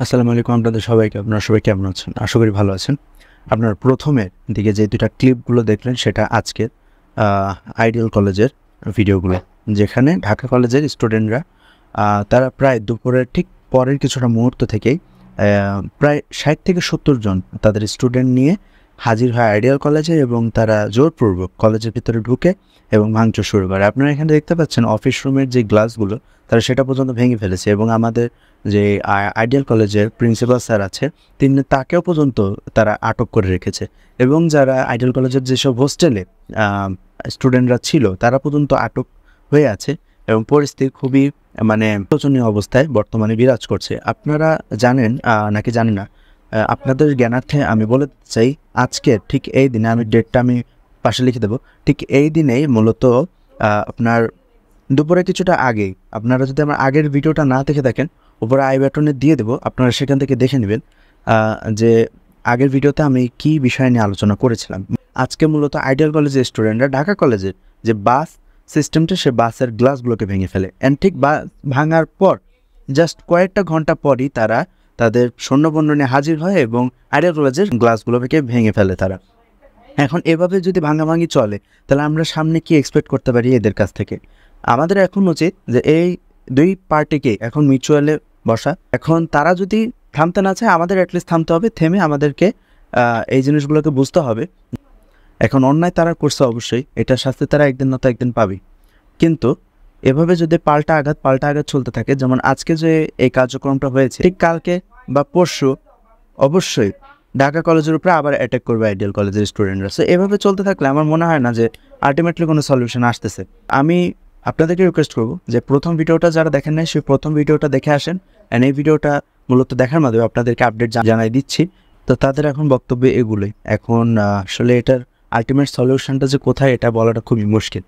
আসসালামু আলাইকুম আপনাদের সবাইকে। আপনারা সবাই কেমন আছেন? আশা করি ভালো আছেন। আপনারা প্রথমের দিকে যে ২টা ক্লিপগুলো দেখলেন সেটা আজকের আইডিয়াল কলেজের ভিডিওগুলো। যেখানে ঢাকা কলেজের স্টুডেন্টরা তারা প্রায় দুপুরের ঠিক পরের কিছুটা মুহূর্ত থেকেই প্রায় ৬০ থেকে ৭০ জন তাদের স্টুডেন্ট নিয়ে হাজির হয় আইডিয়াল কলেজে এবং তারা জোরপূর্বক কলেজের ভিতরে ঢুকে এবং ভাঙচুর শুরু করে। আপনারা এখানে দেখতে পাচ্ছেন অফিস রুমের যে গ্লাসগুলো তারা সেটা পর্যন্ত ভেঙে ফেলেছে এবং আমাদের যে আইডিয়াল কলেজের প্রিন্সিপাল স্যার আছে তাকেও পর্যন্ত তারা আটক করে রেখেছে এবং যারা আইডিয়াল কলেজের যেসব হোস্টেলে স্টুডেন্টরা ছিল তারা পর্যন্ত আটক হয়ে আছে এবং পরিস্থিতি খুবই শোচনীয় অবস্থায় বর্তমানে বিরাজ করছে। আপনারা জানেন নাকি জানেন না, আপনাদের জ্ঞানার্থে আমি বলে চাই আজকে ঠিক এই দিনে, আমি ডেটটা আমি পাশে লিখে দেবো, ঠিক এই দিনেই মূলত আপনার দুপুরে কিছুটা আগেই, আপনারা যদি আমার আগের ভিডিওটা না দেখে থাকেন উপরে আই বাটনে দিয়ে দেবো, আপনারা সেখান থেকে দেখে নেবেন যে আগের ভিডিওতে আমি কি বিষয় নিয়ে আলোচনা করেছিলাম। আজকে মূলত আইডিয়াল কলেজের স্টুডেন্টরা ঢাকা কলেজের যে বাস সিস্টেমটা, সে বাসের গ্লাসগুলোকে ভেঙে ফেলে অ্যান্ড ঠিক ভাঙার পর জাস্ট কয়েকটা ঘন্টা পরই তারা তাদের সৈন্যবর্ণ নিয়ে হাজির হয় এবং আইডিয়াল কলেজের গ্লাসগুলোকে ভেঙে ফেলে তারা। এখন এভাবে যদি ভাঙাভাঙি চলে তাহলে আমরা সামনে কি এক্সপেক্ট করতে পারি এদের কাছ থেকে? আমাদের এখন উচিত যে এই দুই পার্টিকে এখন মিউচুয়ালে বসা। এখন তারা যদি থামতে না চায়, আমাদের অ্যাটলিস্ট থামতে হবে, থেমে আমাদেরকে এই জিনিসগুলোকে বুঝতে হবে। এখন অন্যায় তারা করছে অবশ্যই, এটা শাস্তি তারা একদিন না তো একদিন পাবে, কিন্তু এভাবে যদি পাল্টা আঘাত চলতে থাকে, যেমন আজকে যে এই কার্যক্রমটা হয়েছে, ঠিক কালকে বা পরশু অবশ্যই ঢাকা কলেজের উপরে আবার অ্যাটাক করবে আইডিয়াল কলেজের স্টুডেন্টরা। সো এভাবে চলতে থাকলে আমার মনে হয় না যে আলটিমেটলি কোনো সলিউশন আসতেছে। আমি আপনাদেরকে রিকোয়েস্ট করবো যে প্রথম ভিডিওটা যারা দেখেন নাই সেই প্রথম ভিডিওটা দেখে আসেন, অ্যান্ড এই ভিডিওটা মূলত দেখার মাধ্যমে আপনাদেরকে আপডেট জানাই দিচ্ছি। তো তাদের এখন বক্তব্য এগুলোই। এখন আসলে এটার আলটিমেট সলিউশনটা যে কোথায় এটা বলাটা খুবই মুশকিল।